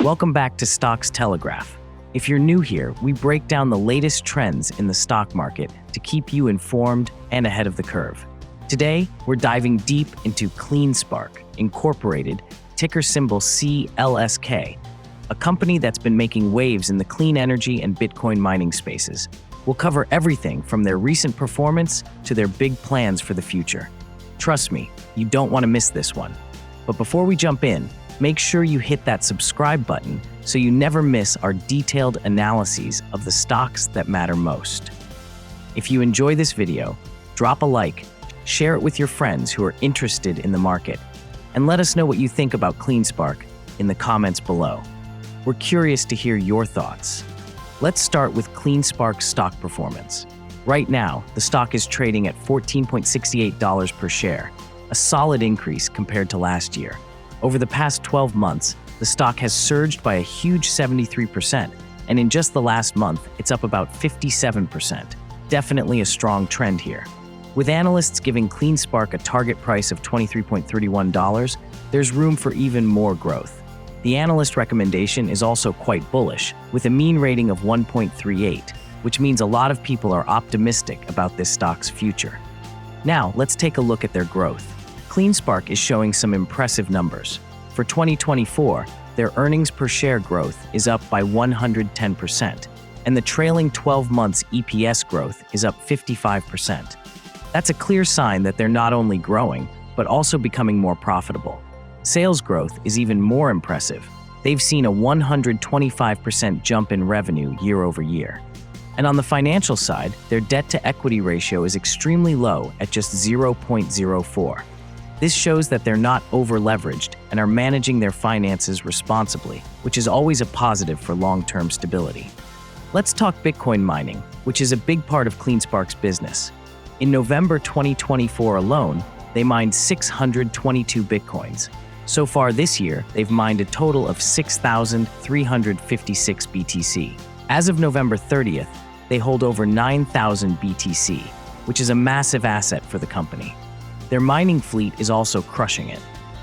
Welcome back to Stocks Telegraph. If you're new here, we break down the latest trends in the stock market to keep you informed and ahead of the curve. Today, we're diving deep into CleanSpark, Incorporated, ticker symbol CLSK, a company that's been making waves in the clean energy and Bitcoin mining spaces. We'll cover everything from their recent performance to their big plans for the future. Trust me, you don't want to miss this one. But before we jump in, make sure you hit that subscribe button so you never miss our detailed analyses of the stocks that matter most. If you enjoy this video, drop a like, share it with your friends who are interested in the market, and let us know what you think about CleanSpark in the comments below. We're curious to hear your thoughts. Let's start with CleanSpark's stock performance. Right now, the stock is trading at $14.68 per share, a solid increase compared to last year. Over the past 12 months, the stock has surged by a huge 73%, and in just the last month, it's up about 57%. Definitely a strong trend here. With analysts giving CleanSpark a target price of $23.31, there's room for even more growth. The analyst recommendation is also quite bullish, with a mean rating of 1.38, which means a lot of people are optimistic about this stock's future. Now, let's take a look at their growth. CleanSpark is showing some impressive numbers. For 2024, their earnings per share growth is up by 110%, and the trailing 12 months EPS growth is up 55%. That's a clear sign that they're not only growing, but also becoming more profitable. Sales growth is even more impressive. They've seen a 125% jump in revenue year over year. And on the financial side, their debt-to-equity ratio is extremely low at just 0.04. This shows that they're not over-leveraged and are managing their finances responsibly, which is always a positive for long-term stability. Let's talk Bitcoin mining, which is a big part of CleanSpark's business. In November 2024 alone, they mined 622 Bitcoins. So far this year, they've mined a total of 6,356 BTC. As of November 30th, they hold over 9,000 BTC, which is a massive asset for the company. Their mining fleet is also crushing it.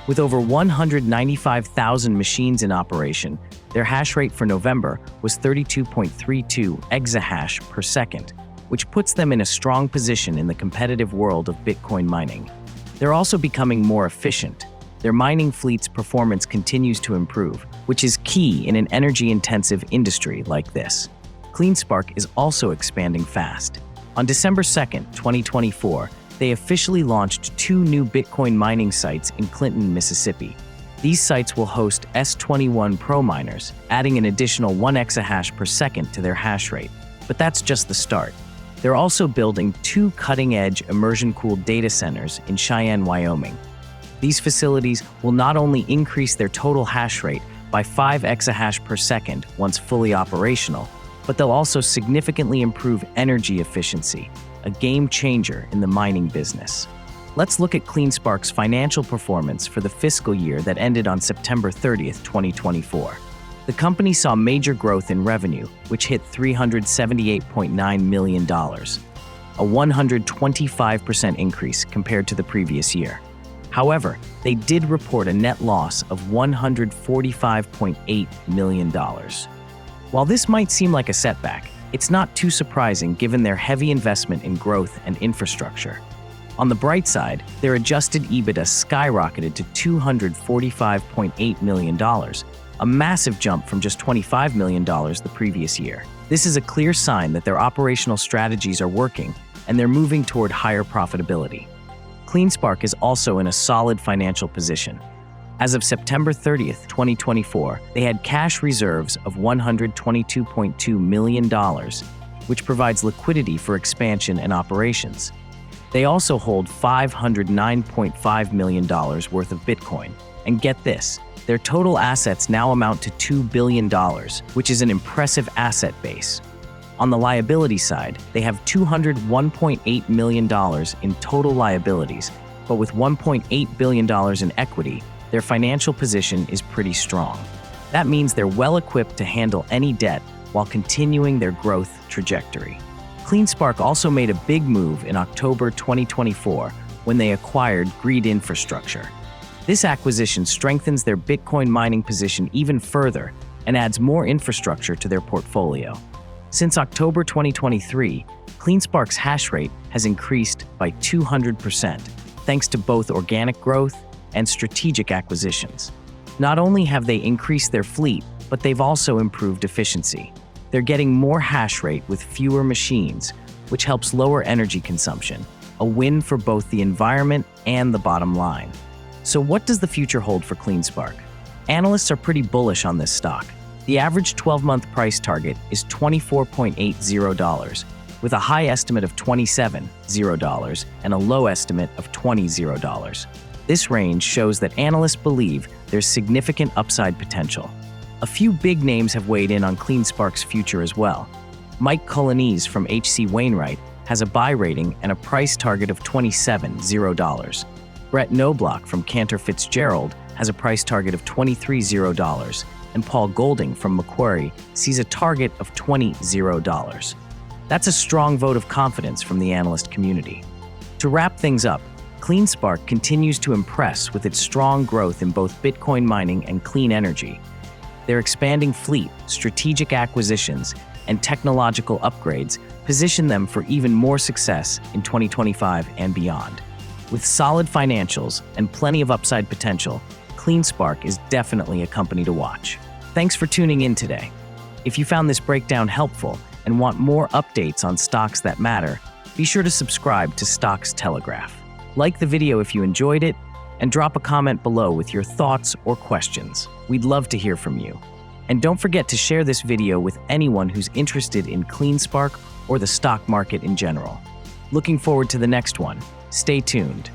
With over 195,000 machines in operation, their hash rate for November was 32.32 exahash per second, which puts them in a strong position in the competitive world of Bitcoin mining. They're also becoming more efficient. Their mining fleet's performance continues to improve, which is key in an energy-intensive industry like this. CleanSpark is also expanding fast. On December 2nd, 2024, they officially launched 2 new Bitcoin mining sites in Clinton, Mississippi. These sites will host S21 Pro miners, adding an additional 1 exahash per second to their hash rate. But that's just the start. They're also building 2 cutting-edge immersion-cooled data centers in Cheyenne, Wyoming. These facilities will not only increase their total hash rate by 5 exahash per second once fully operational, but they'll also significantly improve energy efficiency, a game changer in the mining business. Let's look at CleanSpark's financial performance for the fiscal year that ended on September 30th, 2024. The company saw major growth in revenue, which hit $378.9 million, a 125% increase compared to the previous year. However, they did report a net loss of $145.8 million. While this might seem like a setback, it's not too surprising given their heavy investment in growth and infrastructure. On the bright side, their adjusted EBITDA skyrocketed to $245.8 million, a massive jump from just $25 million the previous year. This is a clear sign that their operational strategies are working and they're moving toward higher profitability. CleanSpark is also in a solid financial position. As of September 30th, 2024, they had cash reserves of $122.2 million, which provides liquidity for expansion and operations. They also hold $509.5 million worth of Bitcoin. And get this, their total assets now amount to $2 billion, which is an impressive asset base. On the liability side, they have $201.8 million in total liabilities, but with $1.8 billion in equity, their financial position is pretty strong. That means they're well equipped to handle any debt while continuing their growth trajectory. CleanSpark also made a big move in October 2024 when they acquired Greed Infrastructure. This acquisition strengthens their Bitcoin mining position even further and adds more infrastructure to their portfolio. Since October 2023, CleanSpark's hash rate has increased by 200%, thanks to both organic growth and strategic acquisitions. Not only have they increased their fleet, but they've also improved efficiency. They're getting more hash rate with fewer machines, which helps lower energy consumption, a win for both the environment and the bottom line. So what does the future hold for CleanSpark? Analysts are pretty bullish on this stock. The average 12-month price target is $24.80, with a high estimate of $27.00 and a low estimate of $20.00. This range shows that analysts believe there's significant upside potential. A few big names have weighed in on CleanSpark's future as well. Mike Colonnese from H.C. Wainwright has a buy rating and a price target of $27.00. Brett Knobloch from Cantor Fitzgerald has a price target of $23.00, and Paul Golding from Macquarie sees a target of $20.00. That's a strong vote of confidence from the analyst community. To wrap things up, CleanSpark continues to impress with its strong growth in both Bitcoin mining and clean energy. Their expanding fleet, strategic acquisitions, and technological upgrades position them for even more success in 2025 and beyond. With solid financials and plenty of upside potential, CleanSpark is definitely a company to watch. Thanks for tuning in today. If you found this breakdown helpful and want more updates on stocks that matter, be sure to subscribe to Stocks Telegraph. Like the video if you enjoyed it, and drop a comment below with your thoughts or questions. We'd love to hear from you. And don't forget to share this video with anyone who's interested in CleanSpark or the stock market in general. Looking forward to the next one. Stay tuned.